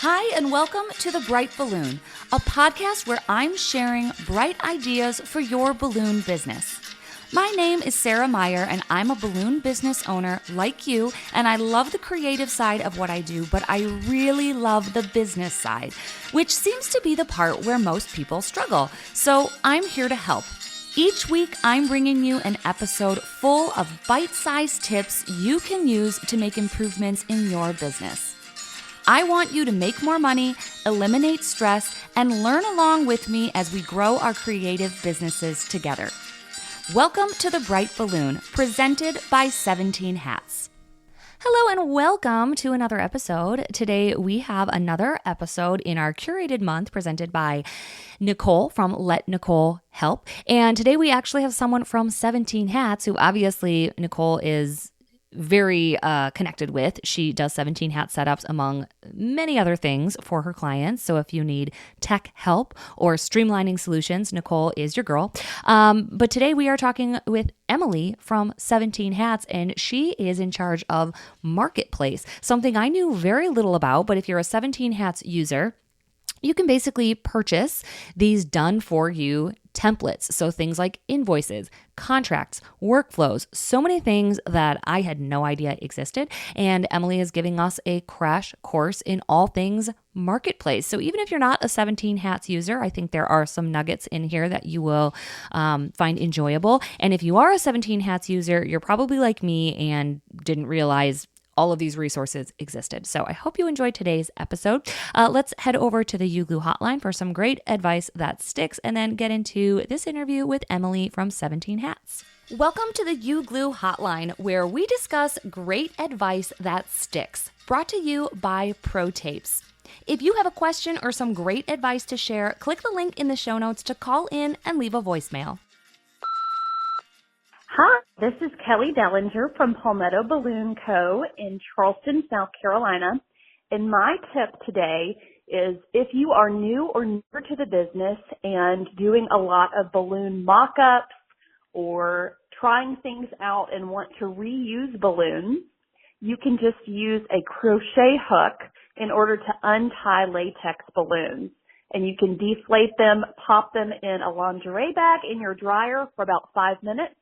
Hi, and welcome to The Bright Balloon, a podcast where I'm sharing bright ideas for your balloon business. My name is Sarah Meyer, and I'm a balloon business owner like you, and I love the creative side of what I do, but I really love the business side, which seems to be the part where most people struggle. So I'm here to help. Each week, I'm bringing you an episode full of bite-sized tips you can use to make improvements in your business. I want you to make more money, eliminate stress, and learn along with me as we grow our creative businesses together. Welcome to The Bright Balloon, presented by 17 Hats. Hello and welcome to another episode. Today we have another episode in our curated month presented by Nicole from Let Nicole Help. And today we actually have someone from 17 Hats who obviously Nicole is very connected with. She does 17 hat setups among many other things for her clients. So if you need tech help or streamlining solutions, Nicole is your girl. But today we are talking with Emily from 17 Hats, and she is in charge of Marketplace, something I knew very little about. But if you're a 17 Hats user, you can basically purchase these done for you templates. So things like invoices, contracts, workflows, so many things that I had no idea existed. And Emily is giving us a crash course in all things Marketplace. So even if you're not a 17 Hats user, I think there are some nuggets in here that you will find enjoyable. And if you are a 17 Hats user, you're probably like me and didn't realize all of these resources existed. So I hope you enjoyed today's episode. Let's head over to the UGlue hotline for some great advice that sticks, and then get into this interview with Emily from 17 Hats. Welcome to the UGlue hotline, where we discuss great advice that sticks, brought to you by Pro Tapes. If you have a question or some great advice to share, click the link in the show notes to call in and leave a voicemail. Hi, this is Kelly Dellinger from Palmetto Balloon Co. in Charleston, South Carolina. And my tip today is if you are new or newer to the business and doing a lot of balloon mock-ups or trying things out and want to reuse balloons, you can just use a crochet hook in order to untie latex balloons. And you can deflate them, pop them in a lingerie bag in your dryer for about 5 minutes,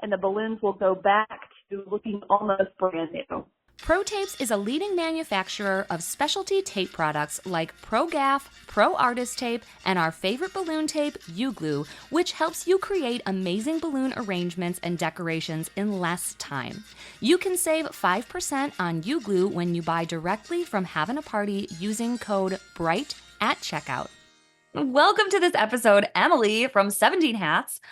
and the balloons will go back to looking almost brand new. Pro Tapes is a leading manufacturer of specialty tape products like Pro Gaff, Pro Artist Tape, and our favorite balloon tape, UGlue, which helps you create amazing balloon arrangements and decorations in less time. You can save 5% on UGlue when you buy directly from Having a Party using code BRIGHT at checkout. Welcome to this episode, Emily from 17 Hats.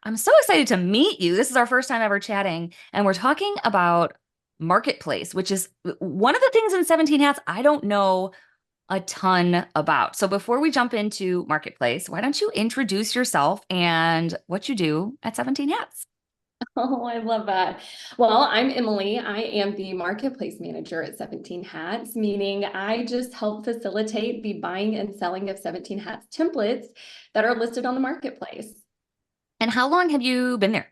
I'm so excited to meet you. This is our first time ever chatting, and we're talking about Marketplace, which is one of the things in 17 Hats I don't know a ton about. So before we jump into Marketplace, why don't you introduce yourself and what you do at 17 Hats? Oh, I love that. Well, I'm Emily. I am the marketplace manager at 17 Hats, meaning I just help facilitate the buying and selling of 17 Hats templates that are listed on the marketplace. And how long have you been there?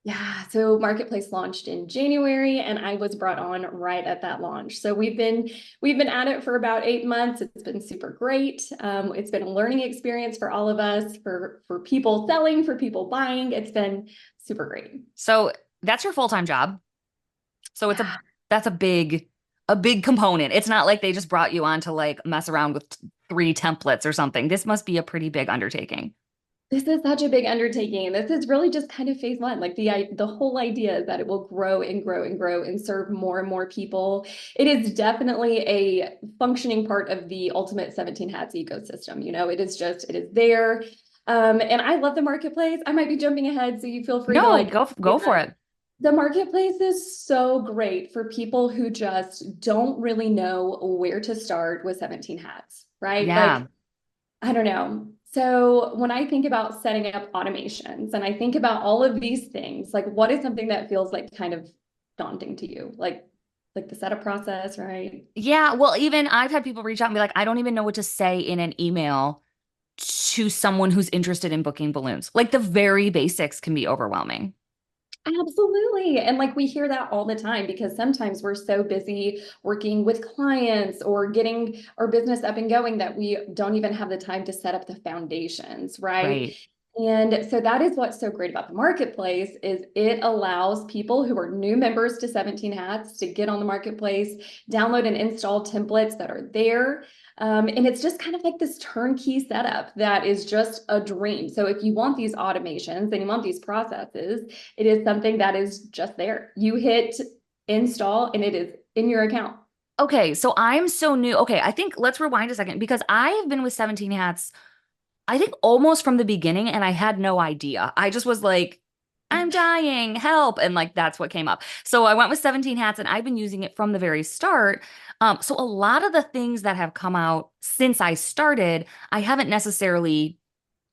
Yeah, so Marketplace launched in January, and I was brought on right at that launch. So we've been at it for about 8 months. It's been super great. It's been a learning experience for all of us, for people selling, for people buying. It's been super great. So that's your full-time job. So that's a big component. It's not like they just brought you on to like mess around with 3 templates or something. This must be a pretty big undertaking. This is such a big undertaking. This is really just kind of phase one. Like the whole idea is that it will grow and grow and grow and serve more and more people. It is definitely a functioning part of the ultimate 17 Hats ecosystem. You know, it is there. And I love the marketplace. I might be jumping ahead, so you feel free to go for it. The marketplace is so great for people who just don't really know where to start with 17 Hats, right? Yeah. Like, I don't know. So when I think about setting up automations and I think about all of these things, like what is something that feels like kind of daunting to you? Like the setup process, right? Yeah. Well, even I've had people reach out and be like, I don't even know what to say in an email to someone who's interested in booking balloons. Like the very basics can be overwhelming. Absolutely. And like we hear that all the time because sometimes we're so busy working with clients or getting our business up and going that we don't even have the time to set up the foundations, right? Right. And so that is what's so great about the marketplace is it allows people who are new members to 17 Hats to get on the marketplace, download and install templates that are there. And it's just kind of like this turnkey setup that is just a dream. So if you want these automations and you want these processes, it is something that is just there. You hit install and it is in your account. Okay, so I'm so new. Okay, I think let's rewind a second because I have been with 17 Hats, I think almost from the beginning, and I had no idea. I just was like, I'm dying, help. And like that's what came up. So I went with 17 Hats and I've been using it from the very start. So a lot of the things that have come out since I started, I haven't necessarily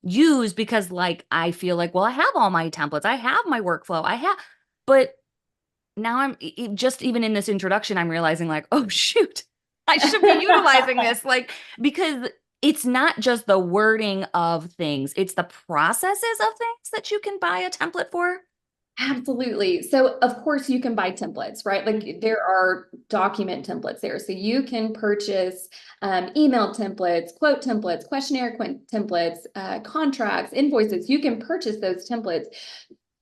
used because like I feel like, well, I have all my templates, I have my workflow, but now just even in this introduction, I'm realizing like, oh shoot, I should be utilizing this. Like, because it's not just the wording of things, it's the processes of things that you can buy a template for. Absolutely. So of course you can buy templates, right? Like there are document templates there. So you can purchase email templates, quote templates, questionnaire templates, contracts, invoices. You can purchase those templates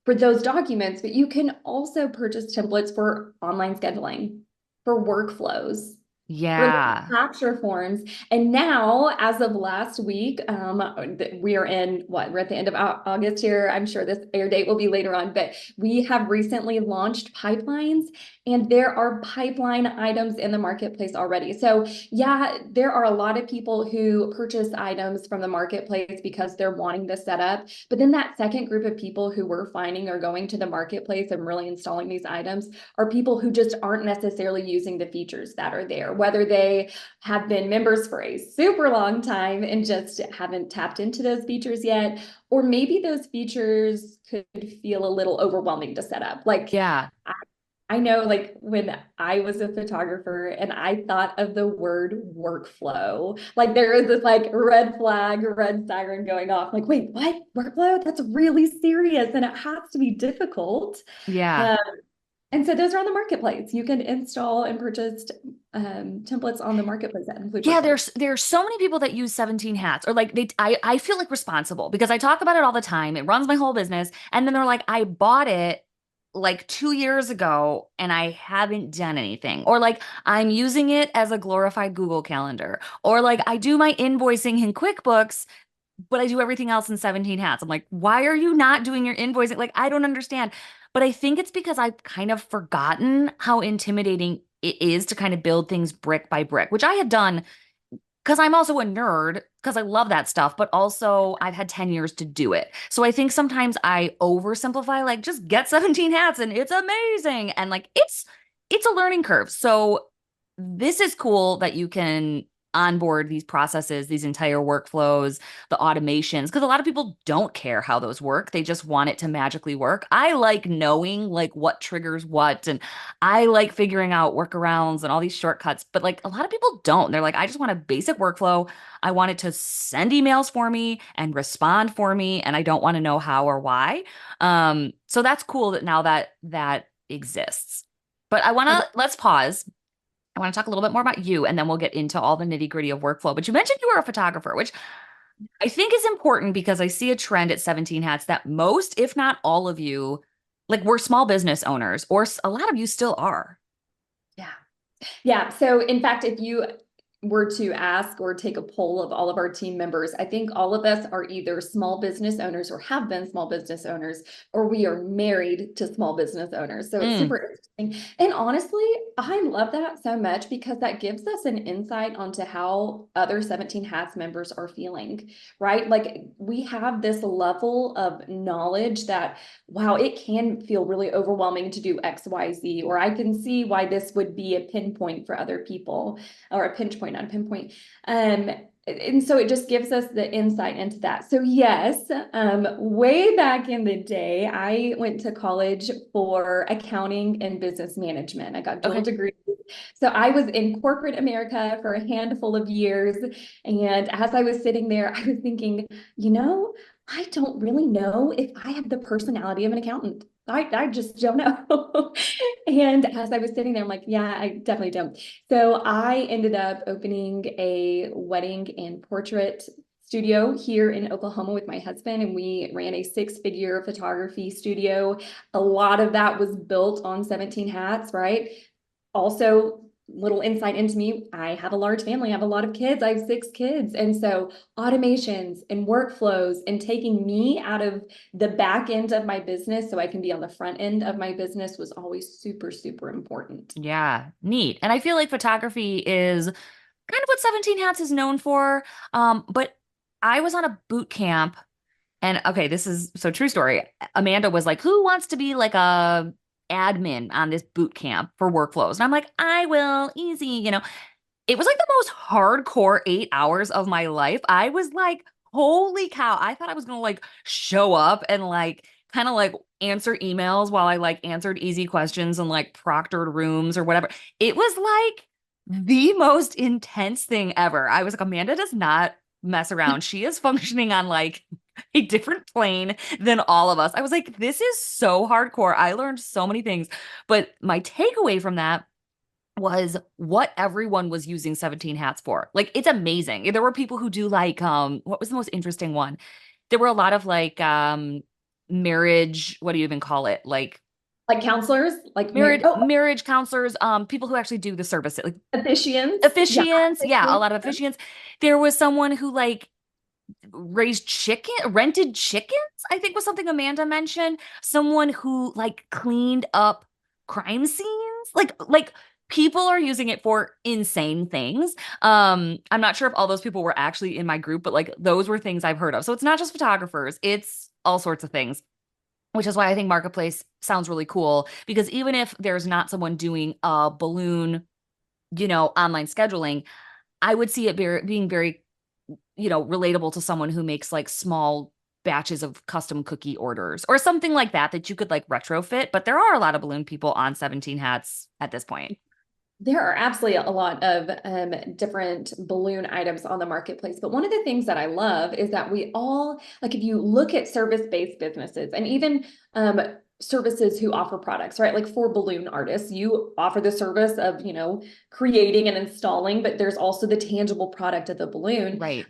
for those documents, but you can also purchase templates for online scheduling, for workflows, for Yeah. capture forms. And now, as of last week, we are in what? We're at the end of August here. I'm sure this air date will be later on, but we have recently launched pipelines, and there are pipeline items in the marketplace already. So, yeah, there are a lot of people who purchase items from the marketplace because they're wanting this setup. But then that second group of people who we're finding are going to the marketplace and really installing these items are people who just aren't necessarily using the features that are there, whether they have been members for a super long time and just haven't tapped into those features yet, or maybe those features could feel a little overwhelming to set up. Like Yeah. I know like when I was a photographer and I thought of the word workflow, like there is this like red flag, red siren going off. Like, wait, what? Workflow? That's really serious and it has to be difficult. Yeah. Um, and so those are on the marketplace. You can install and purchase templates on the marketplace that include Yeah, workflows. there's so many people that use 17 hats or like I feel like responsible because I talk about it all the time. It runs my whole business. And then they're like, I bought it like 2 years ago and I haven't done anything. Or like I'm using it as a glorified Google Calendar. Or like I do my invoicing in QuickBooks, but I do everything else in 17 hats. I'm like, why are you not doing your invoicing? Like, I don't understand. But I think it's because I've kind of forgotten how intimidating it is to kind of build things brick by brick, which I had done because I'm also a nerd because I love that stuff, but also I've had 10 years to do it. So I think sometimes I oversimplify, like just get 17 hats and it's amazing. And like it's a learning curve. So this is cool that you can onboard these processes, these entire workflows, the automations, because a lot of people don't care how those work. They just want it to magically work. I like knowing like what triggers what, and I like figuring out workarounds and all these shortcuts, but like a lot of people don't. They're like, I just want a basic workflow. I want it to send emails for me and respond for me, and I don't want to know how or why. So that's cool that now that exists. But let's pause. I want to talk a little bit more about you, and then we'll get into all the nitty gritty of workflow. But you mentioned you were a photographer, which I think is important because I see a trend at 17 Hats that most, if not all of you, like we're small business owners, or a lot of you still are. Yeah. Yeah. So in fact, if you were to ask or take a poll of all of our team members, I think all of us are either small business owners or have been small business owners, or we are married to small business owners. So it's Mm, super interesting. And honestly, I love that so much because that gives us an insight onto how other 17 Hats members are feeling, right? Like we have this level of knowledge that, wow, it can feel really overwhelming to do X, Y, Z, or I can see why this would be a pinpoint for other people or a pinch point, not a pinpoint. And so it just gives us the insight into that. So yes, way back in the day, I went to college for accounting and business management. I got dual okay. degrees. So I was in corporate America for a handful of years. And as I was sitting there, I was thinking, I don't really know if I have the personality of an accountant. I just don't know. And as I was sitting there, I'm like, yeah, I definitely don't. So I ended up opening a wedding and portrait studio here in Oklahoma with my husband, and we ran a six-figure photography studio. A lot of that was built on 17 hats, right? Also, little insight into me, I have a large family. I have a lot of kids. I have six kids. And so automations and workflows and taking me out of the back end of my business so I can be on the front end of my business was always super, super important. Yeah, neat. And I feel like photography is kind of what 17 Hats is known for. But I was on a boot camp and okay, this is so true story. Amanda was like, "Who wants to be like a admin on this boot camp for workflows?" And I'm like, "I will, easy, It was like the most hardcore 8 hours of my life. I was like, holy cow. I thought I was gonna like show up and like kind of like answer emails while I like answered easy questions and like proctored rooms or whatever. It was like the most intense thing ever. I was like, Amanda does not mess around. She is functioning on like a different plane than all of us. I was like, this is so hardcore. I learned so many things. But my takeaway from that was what everyone was using 17 hats for. Like it's amazing. There were people who do like what was the most interesting one? There were a lot of like marriage, what do you even call it? Like counselors, like Marriage counselors, people who actually do the service, like officiants. Yeah. officiants. Yeah, a lot of officiants. There was someone who like rented chickens, I think was something Amanda mentioned. Someone who like cleaned up crime scenes. Like people are using it for insane things. I'm not sure if all those people were actually in my group, but like those were things I've heard of. So it's not just photographers, it's all sorts of things. Which is why I think Marketplace sounds really cool because even if there's not someone doing a balloon, online scheduling, I would see it being very relatable to someone who makes like small batches of custom cookie orders or something like that you could like retrofit. But there are a lot of balloon people on 17 hats at this point. There are absolutely a lot of different balloon items on the marketplace. But one of the things that I love is that we all, like if you look at service-based businesses and even services who offer products, right? Like for balloon artists, you offer the service of, creating and installing, but there's also the tangible product of the balloon. Right.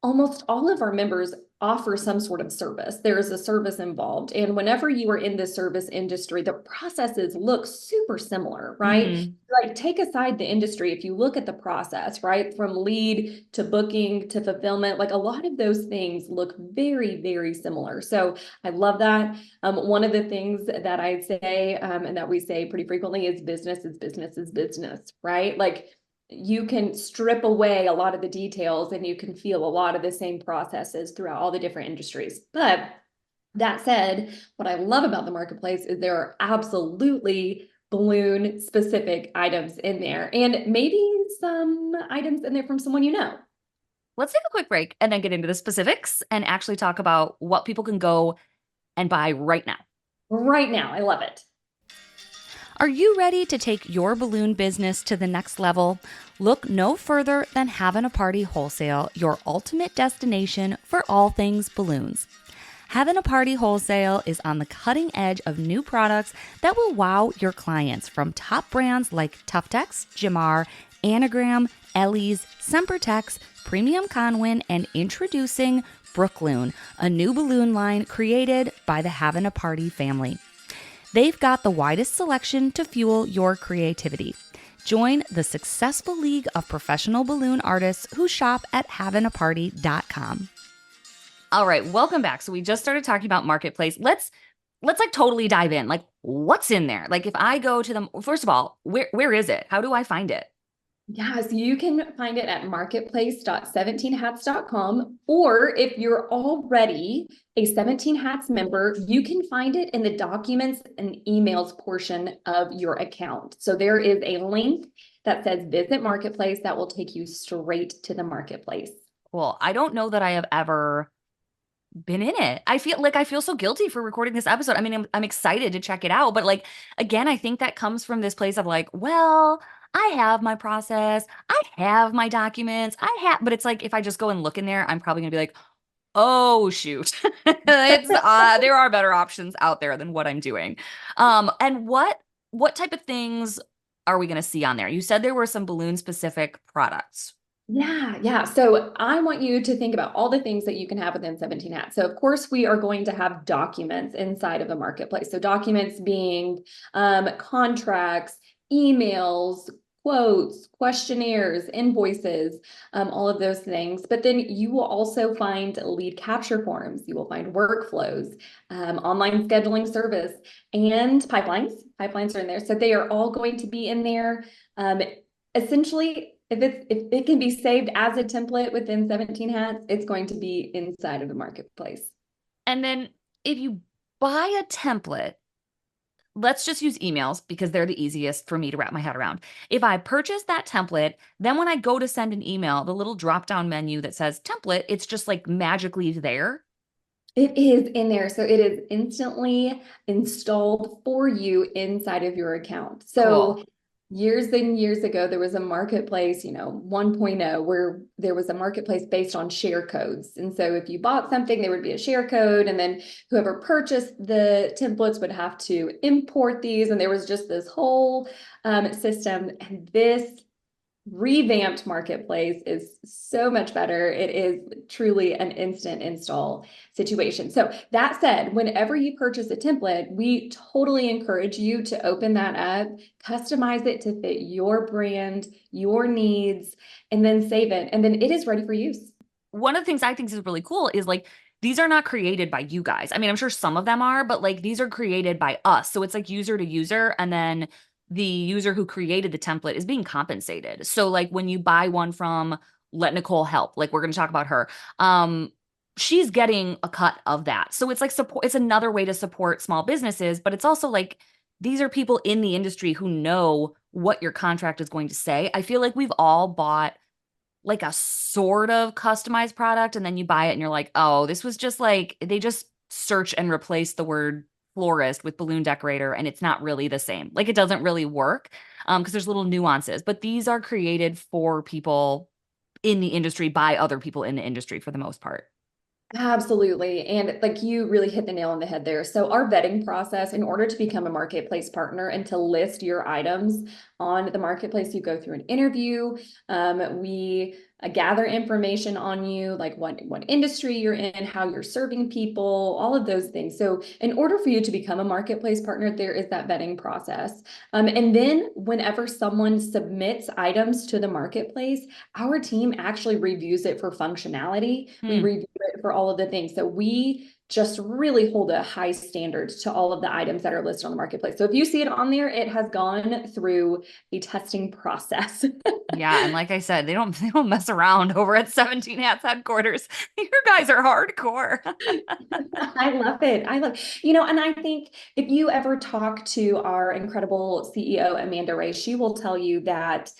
Almost all of our members offer some sort of service. There is a service involved. And whenever you are in the service industry, the processes look super similar, right? Mm-hmm. Like take aside the industry, if you look at the process, right? From lead to booking to fulfillment, like a lot of those things look very, very similar. So I love that. One of the things that I say and that we say pretty frequently is business is business is business, right? Like you can strip away a lot of the details and you can feel a lot of the same processes throughout all the different industries. But that said, what I love about the marketplace is there are absolutely balloon specific items in there and maybe some items in there from someone you know. Let's take a quick break and then get into the specifics and actually talk about what people can go and buy right now. Right now, I love it. Are you ready to take your balloon business to the next level? Look no further than Having a Party Wholesale, your ultimate destination for all things balloons. Having a Party Wholesale is on the cutting edge of new products that will wow your clients, from top brands like Tuftex, Jamar, Anagram, Ellie's, Sempertex, Premium Conwin, and introducing Brookloon, a new balloon line created by the Having a Party family. They've got the widest selection to fuel your creativity. Join the successful league of professional balloon artists who shop at haveinaparty.com. All right, welcome back. So we just started talking about Marketplace. Let's like totally dive in. Like what's in there? Like if I go to them, first of all, where is it? How do I find it? Yeah, so you can find it at marketplace.17hats.com, or if you're already a 17 Hats member, you can find it in the documents and emails portion of your account. So there is a link that says visit Marketplace that will take you straight to the Marketplace. Well, I don't know that I have ever been in it. I feel so guilty for recording this episode. I mean, I'm excited to check it out, but like again, I think that comes from this place of like, well, I have my process, I have my documents, but it's like if I just go and look in there, I'm probably gonna be like, oh shoot. It's there are better options out there than what I'm doing. And what type of things are we going to see on there? You said there were some balloon specific products. Yeah, yeah. So I want you to think about all the things that you can have within 17 hats. So of course we are going to have documents inside of the marketplace. So documents being contracts, emails, quotes, questionnaires, invoices, all of those things. But then you will also find lead capture forms. You will find workflows, online scheduling service, and pipelines. Pipelines are in there. So they are all going to be in there. Essentially, if it can be saved as a template within 17 hats, it's going to be inside of the marketplace. And then if you buy a template, let's just use emails because they're the easiest for me to wrap my head around. If I purchase that template, then when I go to send an email, the little drop down menu that says template, it's just like magically there. It is in there. So it is instantly installed for you inside of your account. Cool. So years and years ago, there was a marketplace, 1.0, where there was a marketplace based on share codes. And so if you bought something, there would be a share code, and then whoever purchased the templates would have to import these. And there was just this whole system. And this revamped marketplace is so much better. It is truly an instant install situation. So that said, whenever you purchase a template, we totally encourage you to open that up, customize it to fit your brand, your needs, and then save it. And then it is ready for use. One of the things I think is really cool is like these are not created by you guys. I mean, I'm sure some of them are, but like these are created by us. So it's like user to user. And then the user who created the template is being compensated. So like when you buy one from Let Nicole Help, like we're going to talk about her, she's getting a cut of that. So it's like support, it's another way to support small businesses, but it's also like these are people in the industry who know what your contract is going to say. I feel like we've all bought like a sort of customized product and then you buy it and you're like, oh, this was just like they just search and replace the word florist with balloon decorator and it's not really the same. Like it doesn't really work because there's little nuances, but these are created for people in the industry by other people in the industry for the most part. Absolutely. And like you really hit the nail on the head there. So our vetting process, in order to become a marketplace partner and to list your items on the marketplace, you go through an interview. We gather information on you, like what industry you're in, how you're serving people, all of those things. So in order for you to become a marketplace partner, there is that vetting process. And then whenever someone submits items to the marketplace, our team actually reviews it for functionality. We Hmm. review it for all of the things. So we just really hold a high standard to all of the items that are listed on the marketplace. So if you see it on there, it has gone through a testing process. Yeah, and like I said, they don't mess around over at 17 Hats headquarters. Your guys are hardcore. I love it. And I think if you ever talk to our incredible CEO, Amanda Ray, she will tell you that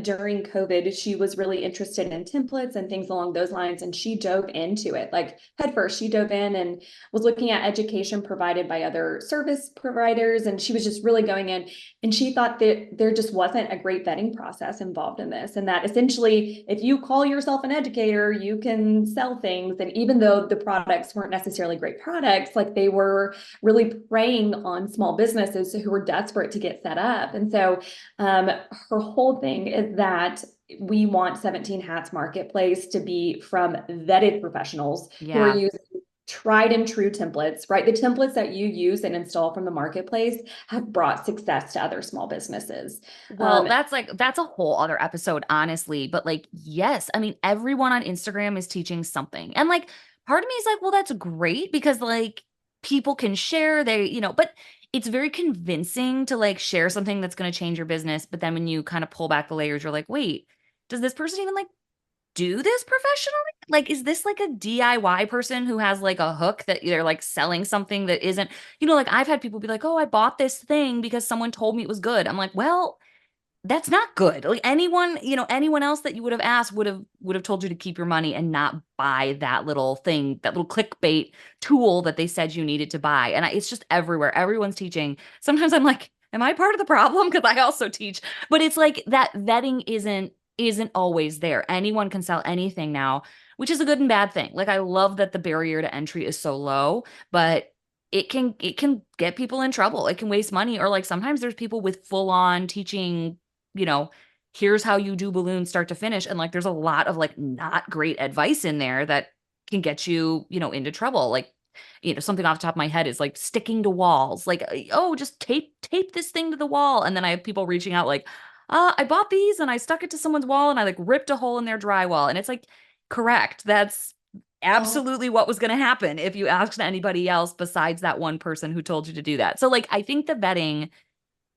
during COVID, she was really interested in templates and things along those lines. And she dove into it like head first. She dove in and was looking at education provided by other service providers. And she was just really going in. And she thought that there just wasn't a great vetting process involved in this. And that essentially, if you call yourself an educator, you can sell things. And even though the products weren't necessarily great products, like they were really preying on small businesses who were desperate to get set up. And so her whole thing is that we want 17 Hats Marketplace to be from vetted professionals who are Yeah. using tried and true templates, right? The templates that you use and install from the marketplace have brought success to other small businesses. Well, that's a whole other episode, honestly. But like, yes, I mean, everyone on Instagram is teaching something. And like part of me is like, well, that's great because like people can share but it's very convincing to like share something that's going to change your business. But then when you kind of pull back the layers, you're like, wait, does this person even like do this professionally? Like, is this like a DIY person who has like a hook that they're like selling something that isn't, like I've had people be like, oh, I bought this thing because someone told me it was good. I'm like, well, that's not good. Like anyone else that you would have asked would have told you to keep your money and not buy that little thing, that little clickbait tool that they said you needed to buy. And it's just everywhere. Everyone's teaching. Sometimes I'm like, am I part of the problem? Because I also teach. But it's like that vetting isn't always there. Anyone can sell anything now, which is a good and bad thing. Like I love that the barrier to entry is so low, but it can get people in trouble. It can waste money, or like sometimes there's people with full on teaching, you know, here's how you do balloons start to finish, and like there's a lot of like not great advice in there that can get you, into trouble. Like, something off the top of my head is like sticking to walls. Like, oh, just tape this thing to the wall. And then I have people reaching out like, I bought these and I stuck it to someone's wall and I like ripped a hole in their drywall. And it's like, correct. That's Oh, absolutely what was going to happen if you asked anybody else besides that one person who told you to do that. So like I think the vetting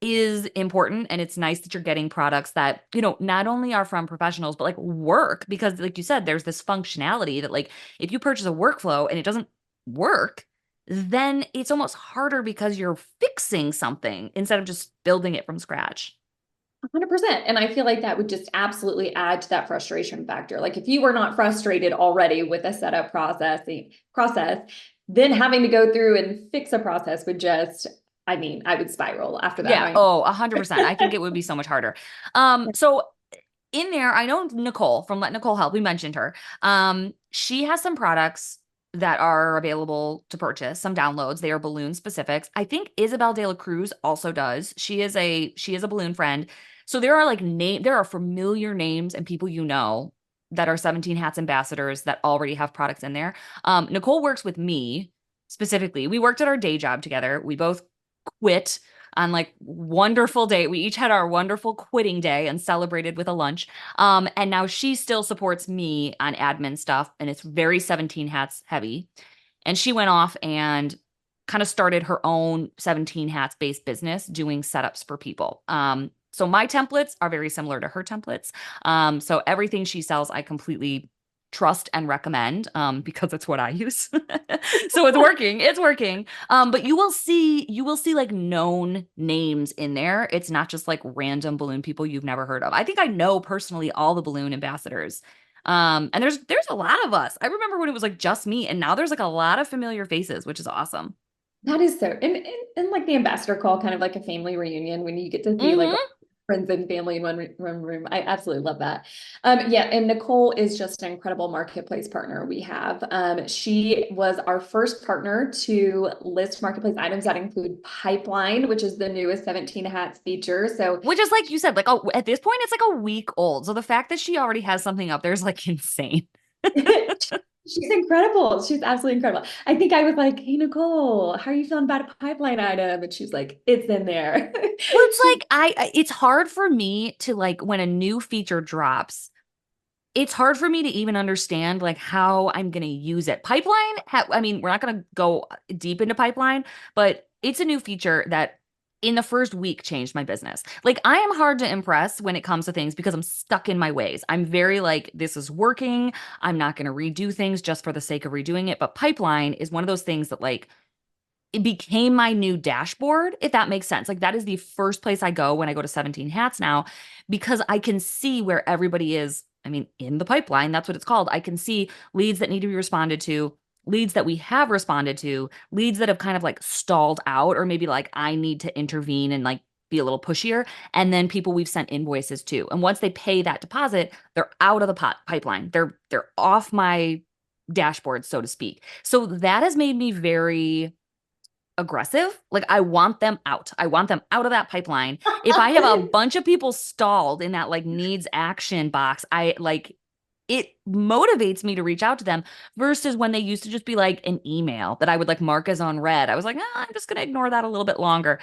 is important, and it's nice that you're getting products that, not only are from professionals but like work, because like you said, there's this functionality that like if you purchase a workflow and it doesn't work, then it's almost harder because you're fixing something instead of just building it from scratch. 100%. And I feel like that would just absolutely add to that frustration factor. Like if you were not frustrated already with a setup process, then having to go through and fix a process would just, I mean, I would spiral after that. Yeah. Oh, 100%. I think it would be so much harder. So in there, I know Nicole from Let Nicole Help. We mentioned her. She has some products that are available to purchase, some downloads. They are balloon specifics. I think Isabel De La Cruz also does. She is a balloon friend. So there are familiar names and people that are 17 Hats ambassadors that already have products in there. Nicole works with me specifically. We worked at our day job together. We both quit on like wonderful day. We each had our wonderful quitting day and celebrated with a lunch. And now she still supports me on admin stuff, and it's very 17 Hats heavy. And she went off and kind of started her own 17 Hats based business doing setups for people. So my templates are very similar to her templates. So everything she sells, I completely trust and recommend, because it's what I use. So it's working. It's working. But you will see like known names in there. It's not just like random balloon people you've never heard of. I think I know personally all the balloon ambassadors. And there's a lot of us. I remember when it was like just me, and now there's like a lot of familiar faces, which is awesome. That is so, and like the ambassador call, kind of like a family reunion when you get to see like Hmm. friends and family in one room. I absolutely love that. Yeah, and Nicole is just an incredible marketplace partner we have. She was our first partner to list marketplace items that include Pipeline, which is the newest 17 Hats feature. So Which is like you said, like, oh, at this point it's like a week old. So the fact that she already has something up there is like insane. she's incredible. She's absolutely incredible. I think I was like, "Hey Nicole, how are you feeling about a pipeline item?" And she's like, "It's in there." Well, it's She like it's hard for me to like when a new feature drops, it's hard for me to even understand like how I'm going to use it. I mean, we're not going to go deep into pipeline, but it's a new feature that in the first week changed my business. Like I am hard to impress when it comes to things because I'm stuck in my ways. I'm very like, this is working. I'm not going to redo things just for the sake of redoing it. But pipeline is one of those things that like it became my new dashboard, if that makes sense. Like that is the first place I go when I go to 17 Hats now, because I can see where everybody is. I mean, in the pipeline, that's what it's called. I can see leads that need to be responded to, leads that we have responded to, leads that have kind of like stalled out, or maybe like I need to intervene and like be a little pushier, and then people we've sent invoices to. And once they pay that deposit, they're out of the pipeline. They're off my dashboard, so to speak. So that has made me very aggressive. Like I want them out. I want them out of that pipeline. If I have a bunch of people stalled in that like needs action box, I like it motivates me to reach out to them versus when they used to just be like an email that I would like mark as unread. I was like, I'm just going to ignore that a little bit longer.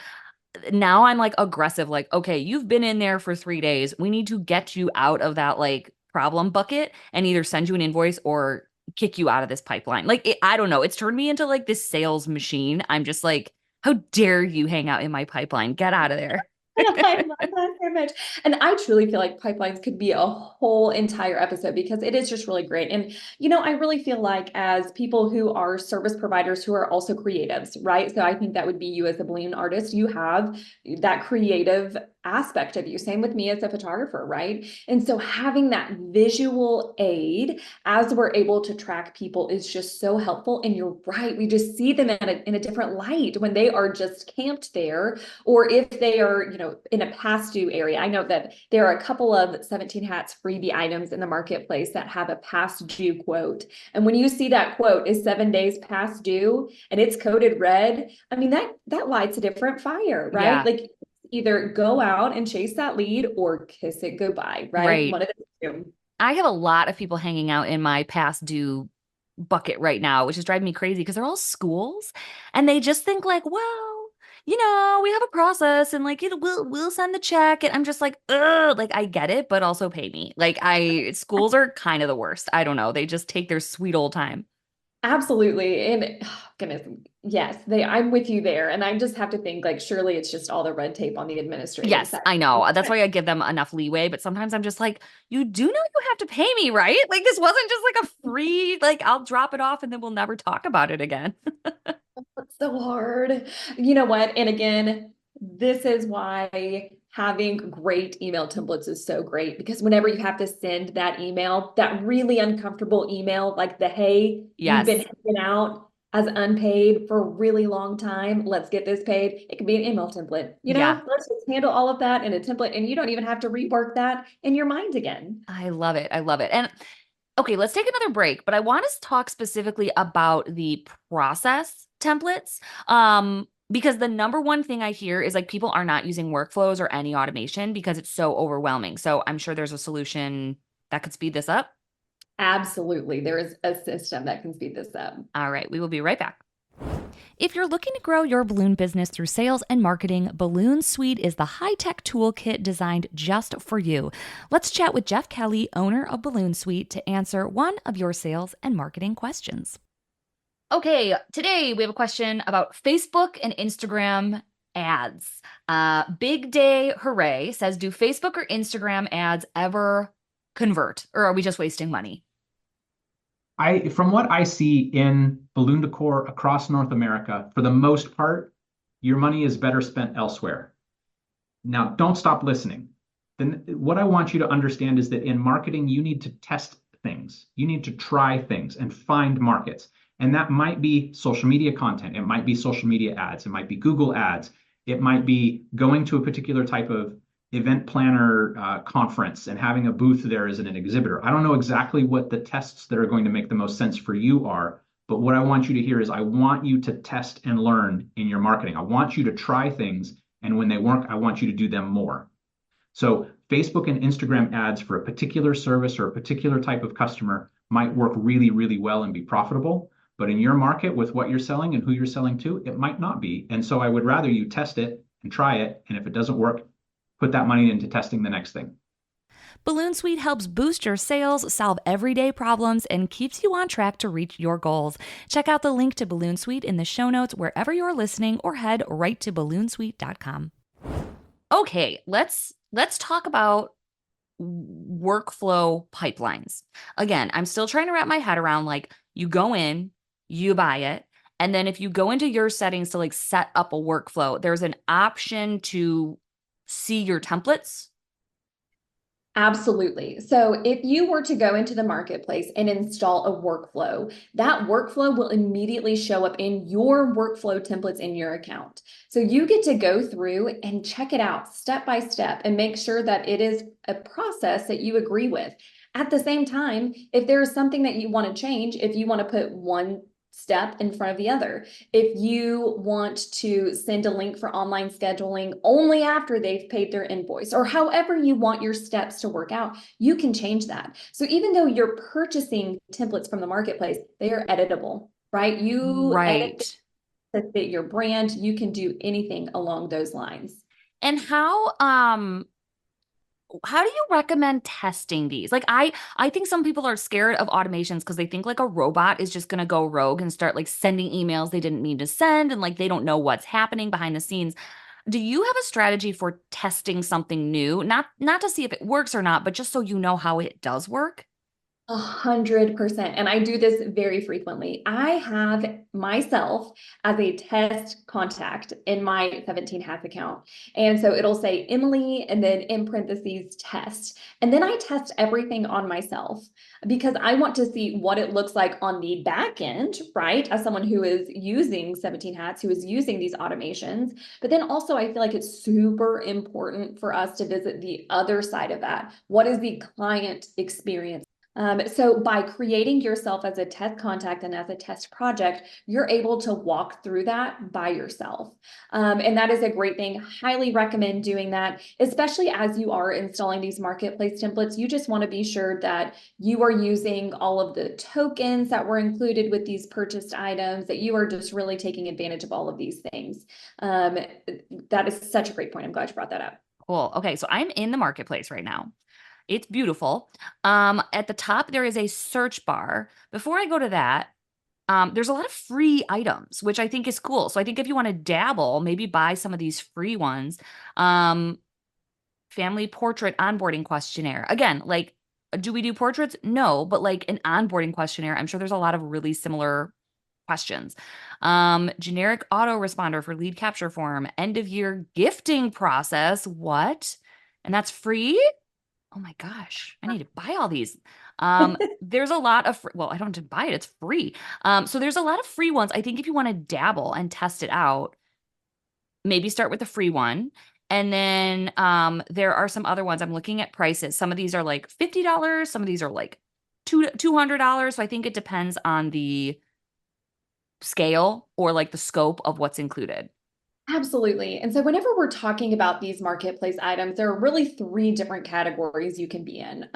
Now I'm like aggressive, like, okay, you've been in there for 3 days. We need to get you out of that like problem bucket and either send you an invoice or kick you out of this pipeline. Like, I don't know. It's turned me into like this sales machine. I'm just like, how dare you hang out in my pipeline? Get out of there. I love that so much. And I truly feel like pipelines could be a whole entire episode because it is just really great. And, I really feel like as people who are service providers who are also creatives, right? So I think that would be you as a balloon artist. You have that creative aspect of you. Same with me as a photographer, right? And so having that visual aid as we're able to track people is just so helpful. And you're right, we just see them in a different light when they are just camped there, or if they are, in a past due area. I know that there are a couple of 17 Hats freebie items in the marketplace that have a past due quote. And when you see that quote is 7 days past due and it's coded red, I mean, that lights a different fire, right? Yeah. Like either go out and chase that lead or kiss it goodbye, right? Right. One of the two. I have a lot of people hanging out in my past due bucket right now, which is driving me crazy because they're all schools and they just think like, well, we have a process and like we'll send the check. And I'm just like, ugh, like I get it, but also pay me. Like schools are kind of the worst. I don't know. They just take their sweet old time. Absolutely. And oh, goodness, yes, I'm with you there. And I just have to think like surely it's just all the red tape on the administrative Yes, side. I know. That's why I give them enough leeway. But sometimes I'm just like, you do know you have to pay me, right? Like this wasn't just like a free, like I'll drop it off and then we'll never talk about it again. It's so hard. You know what? And again, this is why having great email templates is so great, because whenever you have to send that email, that really uncomfortable email, like hey, we've been Yes. hanging out as unpaid for a really long time. Let's get this paid. It can be an email template. Yeah. Let's just handle all of that in a template and you don't even have to rework that in your mind again. I love it. I love it. And okay, let's take another break, but I want to talk specifically about the process templates. Because the number one thing I hear is like people are not using workflows or any automation because it's so overwhelming. So I'm sure there's a solution that could speed this up. Absolutely. There is a system that can speed this up. All right, we will be right back. If you're looking to grow your balloon business through sales and marketing, Balloon Suite is the high-tech toolkit designed just for you. Let's chat with Jeff Kelly, owner of Balloon Suite, to answer one of your sales and marketing questions. Okay, today we have a question about Facebook and Instagram ads. Big Day Hooray says, do Facebook or Instagram ads ever convert, or are we just wasting money? From what I see in balloon decor across North America, for the most part, your money is better spent elsewhere. Now, don't stop listening. Then what I want you to understand is that in marketing, you need to test things. You need to try things and find markets. And that might be social media content. It might be social media ads. It might be Google ads. It might be going to a particular type of event planner conference and having a booth there as an exhibitor. I don't know exactly what the tests that are going to make the most sense for you are, but what I want you to hear is I want you to test and learn in your marketing. I want you to try things, and when they work, I want you to do them more. So Facebook and Instagram ads for a particular service or a particular type of customer might work really, really well and be profitable. But in your market with what you're selling and who you're selling to, it might not be. And so I would rather you test it and try it. And if it doesn't work, put that money into testing the next thing. Balloon Suite helps boost your sales, solve everyday problems, and keeps you on track to reach your goals. Check out the link to Balloon Suite in the show notes wherever you're listening, or head right to balloonsuite.com. Okay, let's talk about workflow pipelines. Again, I'm still trying to wrap my head around like you go in, you buy it, and then if you go into your settings to like set up a workflow, there's an option to see your templates. Absolutely. So if you were to go into the marketplace and install a workflow, that workflow will immediately show up in your workflow templates in your account. So you get to go through and check it out step by step and make sure that it is a process that you agree with. At the same time, if there is something that you want to change, if you want to put one step in front of the other. If you want to send a link for online scheduling only after they've paid their invoice, or however you want your steps to work out, you can change that. So even though you're purchasing templates from the marketplace, they are editable, right? You edit to fit your brand. You can do anything along those lines. And how do you recommend testing these? Like I think some people are scared of automations because they think like a robot is just going to go rogue and start like sending emails they didn't mean to send, and like they don't know what's happening behind the scenes. Do you have a strategy for testing something new? Not to see if it works or not, but just so you know how it does work? 100%. And I do this very frequently. I have myself as a test contact in my 17 hats account. And so it'll say Emily and then in parentheses test. And then I test everything on myself because I want to see what it looks like on the back end, right? As someone who is using 17 hats, who is using these automations. But then also I feel like it's super important for us to visit the other side of that. What is the client experience? So by creating yourself as a test contact and as a test project, you're able to walk through that by yourself. And that is a great thing. Highly recommend doing that, especially as you are installing these marketplace templates. You just want to be sure that you are using all of the tokens that were included with these purchased items, that you are just really taking advantage of all of these things. That is such a great point. I'm glad you brought that up. Cool. Okay, so I'm in the marketplace right now. It's beautiful. At the top, there is a search bar. Before I go to that, there's a lot of free items, which I think is cool. So I think if you want to dabble, maybe buy some of these free ones. Family portrait onboarding questionnaire. Again, like, do we do portraits? No, but like an onboarding questionnaire, I'm sure there's a lot of really similar questions. Generic autoresponder for lead capture form, end of year gifting process. What? And that's free? Oh my gosh, I need to buy all these. There's a lot of, well, I don't have to buy it, it's free. So there's a lot of free ones. I think if you want to dabble and test it out, maybe start with the free one. And then there are some other ones. I'm looking at prices. Some of these are like $50. Some of these are like $200. So I think it depends on the scale or like the scope of what's included. Absolutely. And so whenever we're talking about these marketplace items, there are really three different categories you can be in.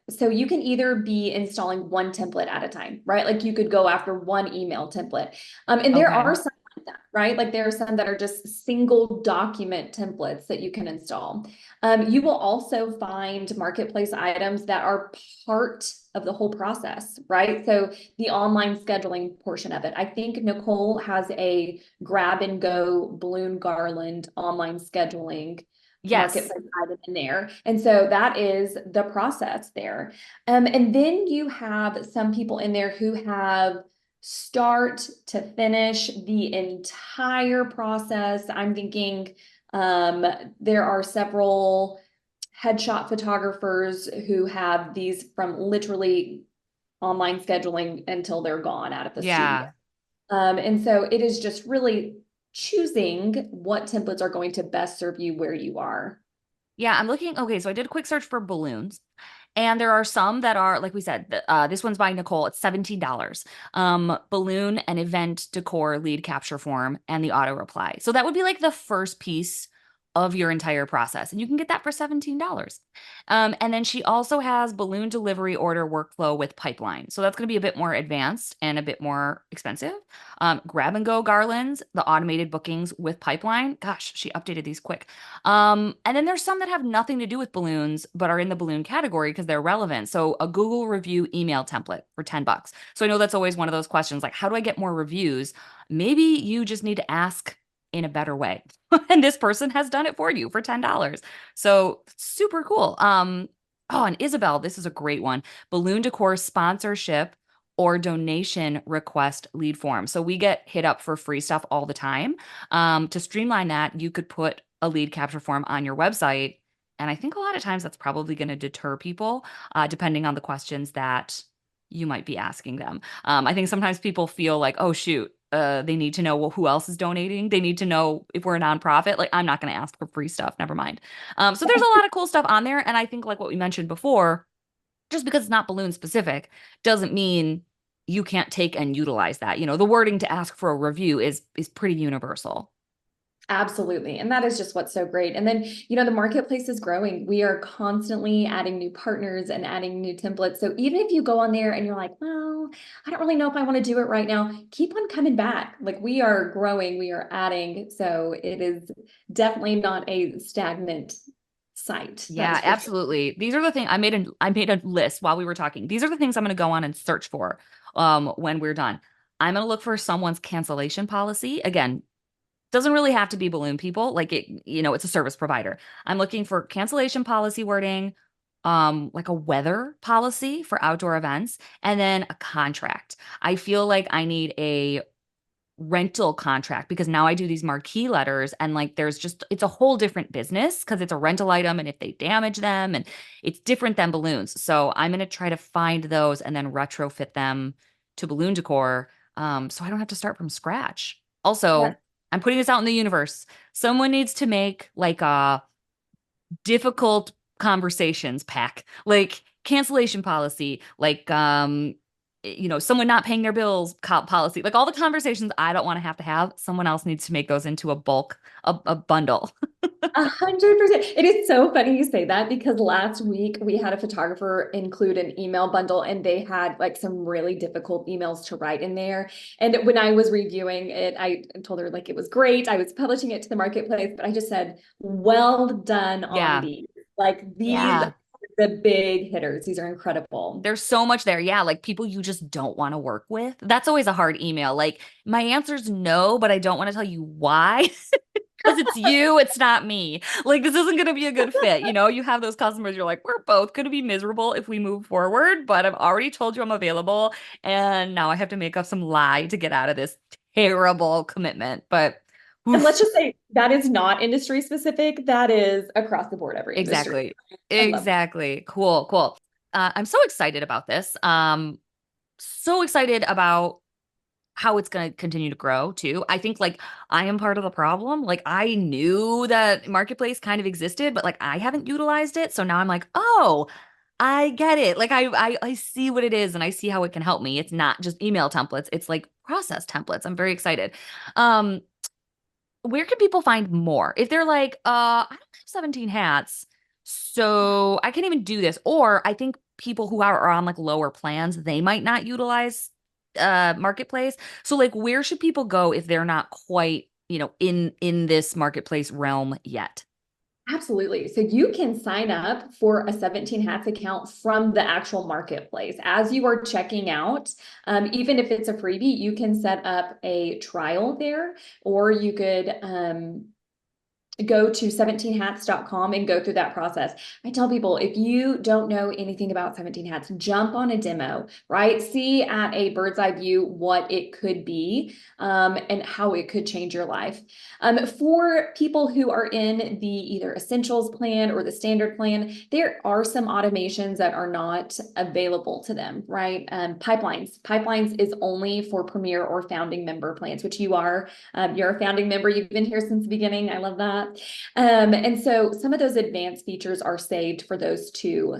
So you can either be installing one template at a time, right? Like you could go after one email template. And there Okay. are some like that, right? Like there are some that are just single document templates that you can install. You will also find marketplace items that are part of the whole process, right? So the online scheduling portion of it. I think Nicole has a grab and go balloon garland online scheduling Yes. marketplace item in there. And so that is the process there. And then you have some people in there who have start to finish the entire process. I'm thinking there are several headshot photographers who have these from literally online scheduling until they're gone out of the studio. Yeah. And so it is just really choosing what templates are going to best serve you where you are. Yeah, I'm looking. Okay, so I did a quick search for balloons. And there are some that are, like we said, this one's by Nicole. It's $17. Balloon and event decor lead capture form and the auto reply. So that would be like the first piece of your entire process. And you can get that for $17. And then she also has balloon delivery order workflow with pipeline. So that's going to be a bit more advanced and a bit more expensive. Grab and go garlands, the automated bookings with pipeline. Gosh, she updated these quick. And then there's some that have nothing to do with balloons, but are in the balloon category because they're relevant. So a Google review email template for $10. So I know that's always one of those questions, like, how do I get more reviews? Maybe you just need to ask in a better way. And this person has done it for you for $10. So super cool. Oh, and Isabel, this is a great one. Balloon decor sponsorship or donation request lead form. So we get hit up for free stuff all the time. To streamline that, you could put a lead capture form on your website. And I think a lot of times that's probably going to deter people, depending on the questions that you might be asking them. I think sometimes people feel like, oh, shoot, they need to know who else is donating. They need to know if we're a nonprofit. Like, I'm not going to ask for free stuff. Never mind. So there's a lot of cool stuff on there. And I think, like what we mentioned before, just because it's not balloon specific doesn't mean you can't take and utilize that. You know, the wording to ask for a review is pretty universal. Absolutely. And that is just what's so great. And then, the marketplace is growing. We are constantly adding new partners and adding new templates. So even if you go on there and you're like, well, I don't really know if I want to do it right now, keep on coming back. Like we are growing, we are adding. So it is definitely not a stagnant site. That Yeah, is for sure. absolutely. These are the things I made a list while we were talking. These are the things I'm going to go on and search for when we're done. I'm going to look for someone's cancellation policy. Again, doesn't really have to be balloon people. Like it's a service provider. I'm looking for cancellation policy wording, like a weather policy for outdoor events, and then a contract. I feel like I need a rental contract because now I do these marquee letters and like there's just it's a whole different business because it's a rental item and if they damage them and it's different than balloons. So I'm going to try to find those and then retrofit them to balloon decor so I don't have to start from scratch. Yeah. Also, I'm putting this out in the universe. Someone needs to make like a difficult conversations pack, like cancellation policy, like someone not paying their bills policy, like all the conversations I don't want to have, someone else needs to make those into a bulk, a bundle. 100%. It is so funny you say that because last week we had a photographer include an email bundle and they had like some really difficult emails to write in there. And when I was reviewing it, I told her like it was great. I was publishing it to the marketplace, but I just said, well done on Yeah. these. Like these Yeah. are the big hitters. These are incredible. There's so much there. Yeah, like people you just don't want to work with. That's always a hard email. Like my answer is no, but I don't want to tell you why. Because it's you, it's not me. Like this isn't going to be a good fit. You have those customers, you're like, we're both going to be miserable if we move forward, but I've already told you I'm available. And now I have to make up some lie to get out of this terrible commitment. But And let's oof, just say that is not industry specific. That is across the board, every industry. exactly. I love that. Exactly. Cool, cool. I'm so excited about this. So excited about how it's going to continue to grow too. I think like I am part of the problem. Like I knew that marketplace kind of existed, but like I haven't utilized it. So now I'm like, oh, I get it. Like I see what it is and I see how it can help me. It's not just email templates. It's like process templates. I'm very excited. Um, where can people find more? If they're like, I don't have 17 hats, so I can't even do this. Or I think people who are on like lower plans, they might not utilize marketplace. So like where should people go if they're not quite, in this marketplace realm yet? Absolutely. So you can sign up for a 17 Hats account from the actual marketplace. As you are checking out, even if it's a freebie, you can set up a trial there, or you could go to 17hats.com and go through that process. I tell people, if you don't know anything about 17 Hats, jump on a demo, right? See at a bird's eye view what it could be and how it could change your life. For people who are in the either essentials plan or the standard plan, there are some automations that are not available to them, right? Pipelines is only for premier or founding member plans, which you are. You're a founding member. You've been here since the beginning. I love that. And so some of those advanced features are saved for those two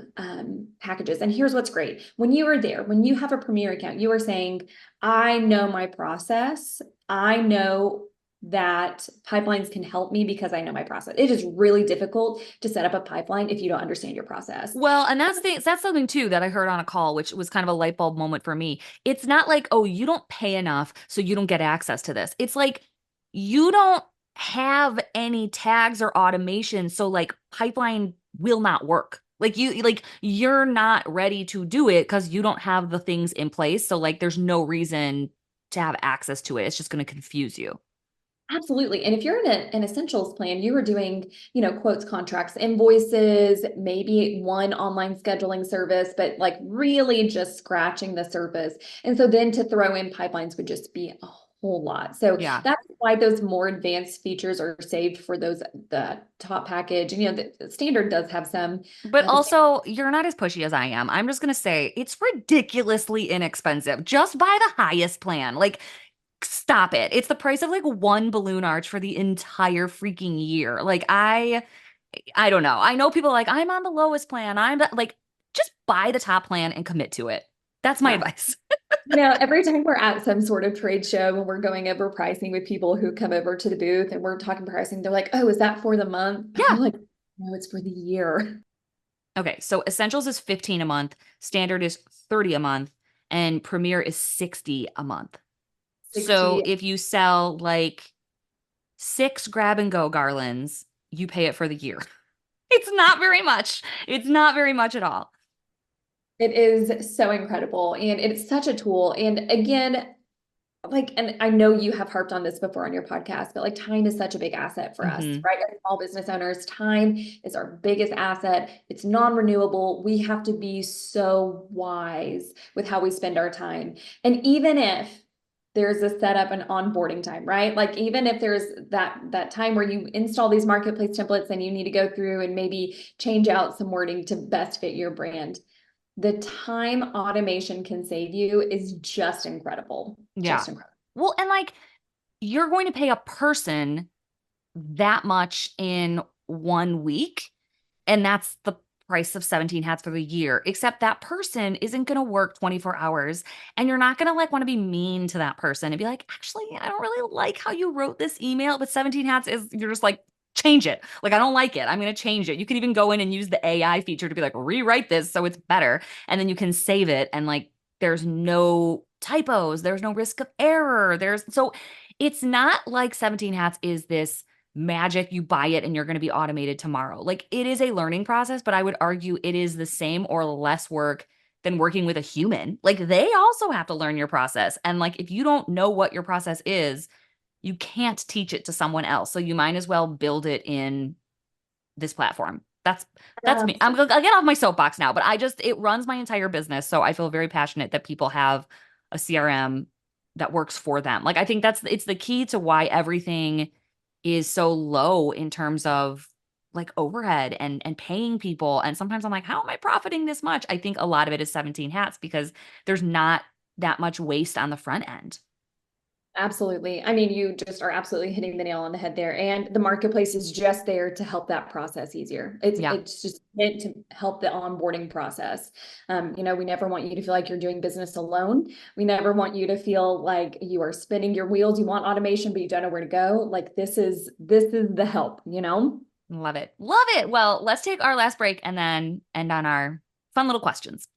packages. And here's what's great. When you are there, when you have a Premier account, you are saying, I know my process. I know that pipelines can help me because I know my process. It is really difficult to set up a pipeline if you don't understand your process. Well, and that's something too that I heard on a call, which was kind of a light bulb moment for me. It's not like, oh, you don't pay enough, so you don't get access to this. It's like you don't have any tags or automation, so like pipeline will not work. You're not ready to do it because you don't have the things in place. So like there's no reason to have access to it. It's just going to confuse you. Absolutely. And if you're in an essentials plan, you are doing, quotes, contracts, invoices, maybe one online scheduling service, but like really just scratching the surface. And so then to throw in pipelines would just be a whole lot. So Yeah. that's why those more advanced features are saved for the top package. And, the standard does have some. But The also, you're not as pushy as I am. I'm just going to say it's ridiculously inexpensive. Just buy the highest plan. Like, stop it. It's the price of like one balloon arch for the entire freaking year. Like, I don't know. I know people are like, I'm on the lowest plan. Like, just buy the top plan and commit to it. That's my Yeah. advice. Every time we're at some sort of trade show and we're going over pricing with people who come over to the booth and we're talking pricing, they're like, oh, is that for the month? And Yeah. we're like, no, it's for the year. Okay. So Essentials is 15 a month, Standard is 30 a month, and Premier is 60 a month. So 60. if you sell like 6 grab and go garlands, you pay it for the year. It's not very much. It's not very much at all. It is so incredible. And it's such a tool. And again, like, and I know you have harped on this before on your podcast, but like time is such a big asset for us, Mhm. right? As small business owners, time is our biggest asset. It's non-renewable. We have to be so wise with how we spend our time. And even if there's a setup and onboarding time, right? Like even if there's that time where you install these marketplace templates and you need to go through and maybe change out some wording to best fit your brand, the time automation can save you is just incredible. Yeah. Just incredible. Well, and like you're going to pay a person that much in 1 week, and that's the price of 17 hats for the year, except that person isn't going to work 24 hours, and you're not going to like want to be mean to that person and be like, actually, I don't really like how you wrote this email, but 17 hats is, you're just like, change it. Like, I don't like it. I'm going to change it. You can even go in and use the AI feature to be like, rewrite this so it's better. And then you can save it. And like, there's no typos. There's no risk of error. So it's not like 17 hats is this magic, you buy it and you're going to be automated tomorrow. Like it is a learning process, but I would argue it is the same or less work than working with a human. Like they also have to learn your process. And like if you don't know what your process is, you can't teach it to someone else. So you might as well build it in this platform. That's me. I'll get off my soapbox now, but it runs my entire business. So I feel very passionate that people have a CRM that works for them. Like I think it's the key to why everything is so low in terms of like overhead and paying people. And sometimes I'm like, how am I profiting this much? I think a lot of it is 17 hats because there's not that much waste on the front end. Absolutely. I mean, you just are absolutely hitting the nail on the head there. And the marketplace is just there to help that process easier. Yeah. It's just meant to help the onboarding process. We never want you to feel like you're doing business alone. We never want you to feel like you are spinning your wheels. You want automation, but you don't know where to go. Like this is the help, Love it. Love it. Well, let's take our last break and then end on our fun little questions.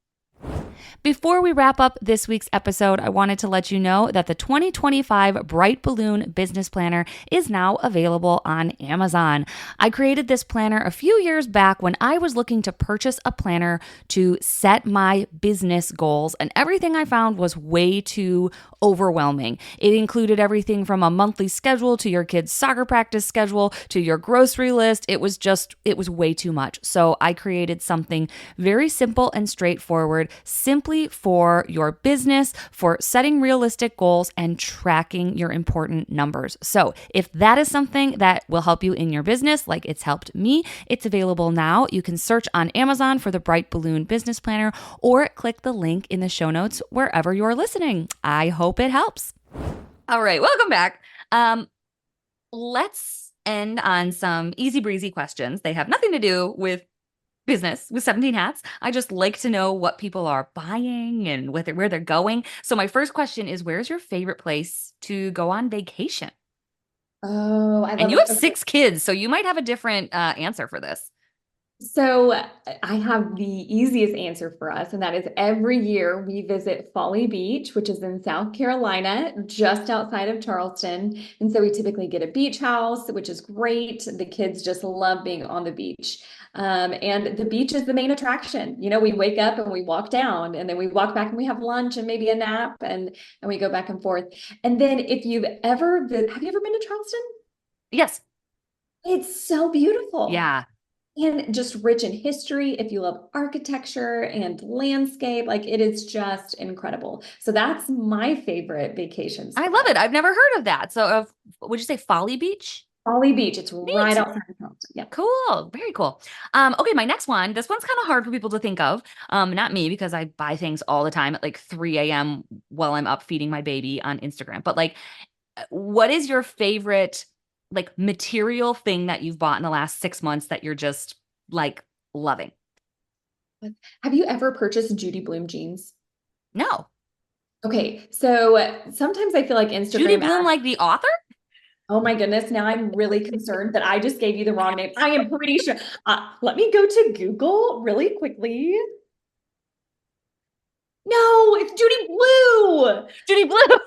Before we wrap up this week's episode, I wanted to let you know that the 2025 Bright Balloon Business Planner is now available on Amazon. I created this planner a few years back when I was looking to purchase a planner to set my business goals, and everything I found was way too overwhelming. It included everything from a monthly schedule to your kid's soccer practice schedule to your grocery list. It was way too much. So I created something very simple and straightforward, simply for your business, for setting realistic goals and tracking your important numbers. So if that is something that will help you in your business, like it's helped me, it's available now. You can search on Amazon for the Bright Balloon Business Planner or click the link in the show notes wherever you're listening. I hope it helps. All right, welcome back. Let's end on some easy breezy questions. They have nothing to do with business with 17 hats. I just like to know what people are buying and where they're going. So my first question is, where's your favorite place to go on vacation? Oh, I And love you it. have 6 kids, so you might have a different answer for this. So I have the easiest answer for us, and that is every year we visit Folly Beach, which is in South Carolina, just outside of Charleston. And so we typically get a beach house, which is great. The kids just love being on the beach. And the beach is the main attraction. We wake up and we walk down, and then we walk back and we have lunch and maybe a nap, and we go back and forth. And then have you ever been to Charleston? Yes. It's so beautiful. Yeah. And just rich in history. If you love architecture and landscape, like it is just incredible. So that's my favorite vacation spot. I love it. I've never heard of that. So would you say Folly Beach? Folly Beach. It's right outside of Charleston. Yeah. Cool. Very cool. Okay, my next one. This one's kind of hard for people to think of. Not me, because I buy things all the time at like 3 a.m. while I'm up feeding my baby on Instagram. But like, what is your favorite like material thing that you've bought in the last 6 months that you're just like loving? Have you ever purchased Judy Blume jeans? No. Okay, so sometimes I feel like Instagram Judy Blume, like the author? Oh my goodness, now I'm really concerned that I just gave you the wrong name. I am pretty sure. Let me go to Google really quickly. No, it's Judy Blue. Judy Blue.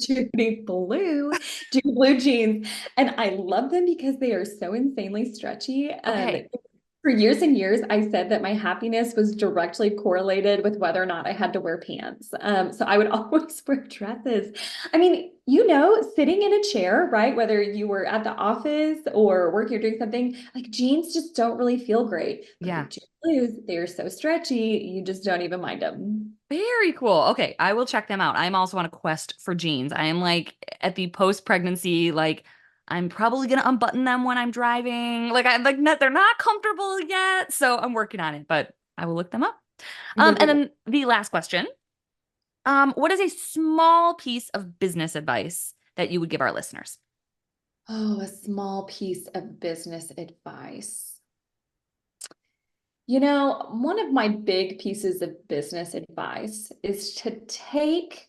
Judy Blue jeans. And I love them because they are so insanely stretchy. Okay. For years and years, I said that my happiness was directly correlated with whether or not I had to wear pants. So I would always wear dresses. I mean, sitting in a chair, right? Whether you were at the office or working or doing something, like jeans just don't really feel great. But Yeah. the jeans blues, they're so stretchy, you just don't even mind them. Very cool. Okay, I will check them out. I'm also on a quest for jeans. I am like at the post-pregnancy, like I'm probably gonna unbutton them when I'm driving. Like I'm like not, they're not comfortable yet, so I'm working on it, but I will look them up. You'll And do then the last question. What is a small piece of business advice that you would give our listeners? a small piece of business advice. One of my big pieces of business advice is to take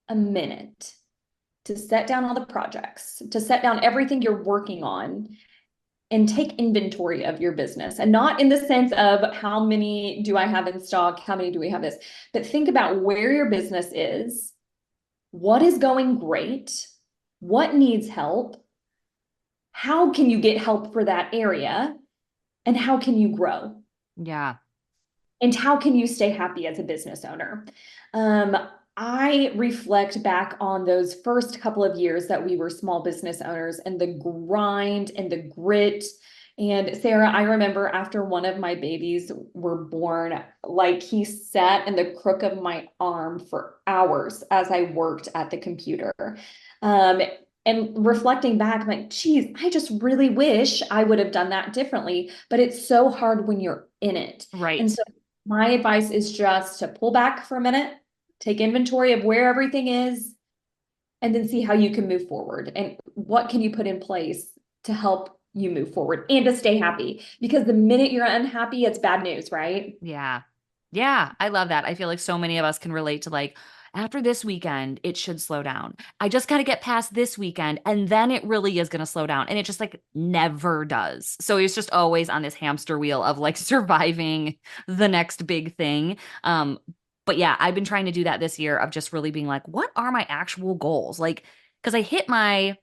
a minute to set down all the projects, to set down everything you're working on and take inventory of your business. And not in the sense of how many do I have in stock? How many do we have this? But think about where your business is, what is going great, what needs help, how can you get help for that area, and how can you grow? Yeah. And how can you stay happy as a business owner? I reflect back on those first couple of years that we were small business owners and the grind and the grit. And Sarah, I remember after one of my babies were born, like he sat in the crook of my arm for hours as I worked at the computer. And reflecting back, I'm like, geez, I just really wish I would have done that differently. But it's so hard when you're in it. Right. And so my advice is just to pull back for a minute, take inventory of where everything is, and then see how you can move forward and what can you put in place to help you move forward and to stay happy. Because the minute you're unhappy, it's bad news, right? Yeah. Yeah. I love that. I feel like so many of us can relate to like, after this weekend, it should slow down. I just got to get past this weekend and then it really is going to slow down. And it just like never does. So it's just always on this hamster wheel of like surviving the next big thing. But yeah, I've been trying to do that this year of just really being like, what are my actual goals? Like, because I hit my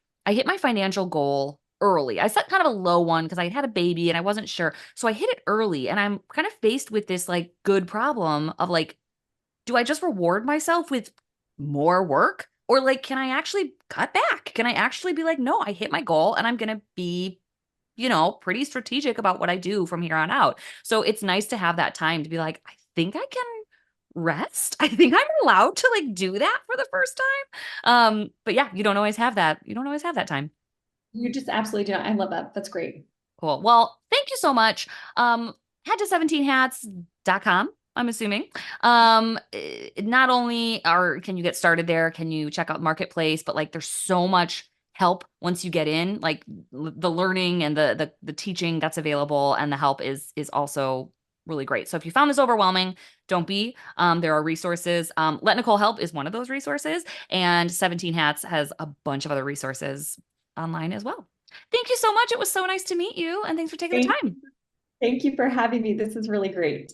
financial goal early. I set kind of a low one because I had a baby and I wasn't sure. So I hit it early and I'm kind of faced with this like good problem of like, do I just reward myself with more work? Or like, can I actually cut back? Can I actually be like, no, I hit my goal and I'm going to be, pretty strategic about what I do from here on out. So it's nice to have that time to be like, I think I can rest. I think I'm allowed to like do that for the first time. But yeah, you don't always have that. You don't always have that time. You just absolutely do. I love that. That's great. Cool. Well, thank you so much. Head to 17hats.com. I'm assuming. Not only can you get started there, can you check out Marketplace, but like there's so much help once you get in, like the learning and the teaching that's available and the help is also really great. So if you found this overwhelming, don't be. There are resources. Let Nicole Help is one of those resources, and 17 Hats has a bunch of other resources online as well. Thank you so much. It was so nice to meet you, and thanks for taking the time. Thank you for having me. This is really great.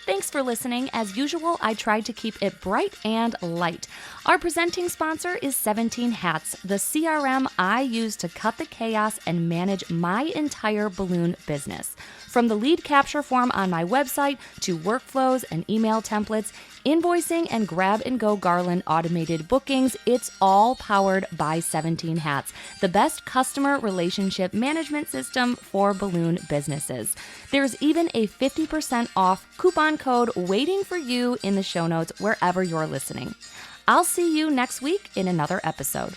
Thanks for listening. As usual, I tried to keep it bright and light. Our presenting sponsor is 17 Hats, the CRM I use to cut the chaos and manage my entire balloon business. From the lead capture form on my website to workflows and email templates, invoicing and grab-and-go garland automated bookings, it's all powered by 17 Hats, the best customer relationship management system for balloon businesses. There's even a 50% off coupon code waiting for you in the show notes wherever you're listening. I'll see you next week in another episode.